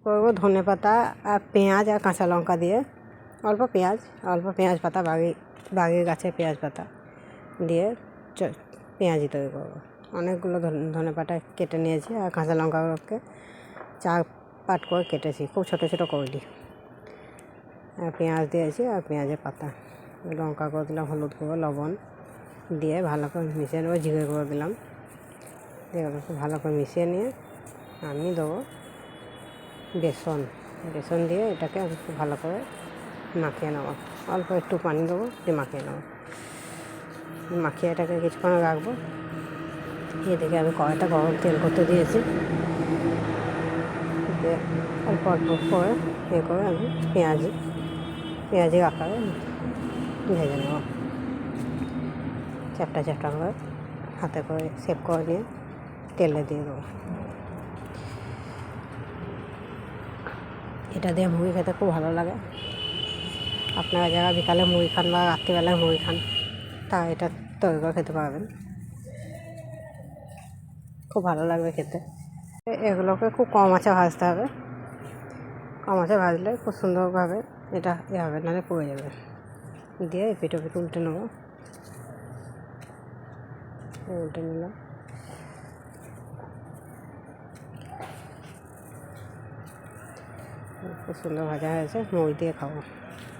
করবো ধনে পাতা আর পেঁয়াজ আর কাঁচা লঙ্কা দিয়ে, অল্প পেঁয়াজ পাতা, বাগির গাছের পেঁয়াজ পাতা দিয়ে পেঁয়াজি তৈরি করবো। অনেকগুলো ধনে পাতা কেটে নিয়েছি আর কাঁচা লঙ্কাকে 4 পাট করে কেটেছি, খুব ছোটো ছোটো করে দিই। আর পেঁয়াজ দিয়েছি আর পেঁয়াজের পাতা, লঙ্কা করে দিলাম, হলুদ গুঁড়ো, লবণ দিয়ে ভালো করে মিশিয়ে নেবো, জিরে গুঁড়ো দিলাম, দিয়ে ভালো করে মিশিয়ে নিয়ে আমি দেবো বেসন দিয়ে এটাকে খুব ভালো করে মাখিয়ে নেবো। অল্প একটু পানি দেবো, দিয়ে মাখিয়ে নেবো। মাখিয়ে এটাকে কিছুক্ষণ রাখবো। এদিকে আমি কড়াইটা গরম তেল করতে দিয়েছি, অল্প করে করে আমি পেঁয়াজি আকারে ভেজে নেব। চ্যাপটা করে হাতে করে সেভ করে নিয়ে তেলে দিয়ে দেবো। এটা দিয়ে মুড়ি খেতে খুব ভালো লাগে। আপনারা যারা বিকালে মুড়ি খান বা রাত্রিবেলায় মুড়ি খান, তা এটা তৈরি করে খেতে পারবেন, খুব ভালো লাগবে খেতে। এগুলোকে খুব কম আঁচে ভাজতে হবে, কম আঁচে ভাজলে খুব সুন্দরভাবে এটা হবে, নাহলে পুড়ে যাবে। দিয়ে পিঠে উল্টে নেবো, উল্টে নিলাম। খুব সুন্দর ভাজা হয়েছে, মুড়ি দিয়ে খাবো।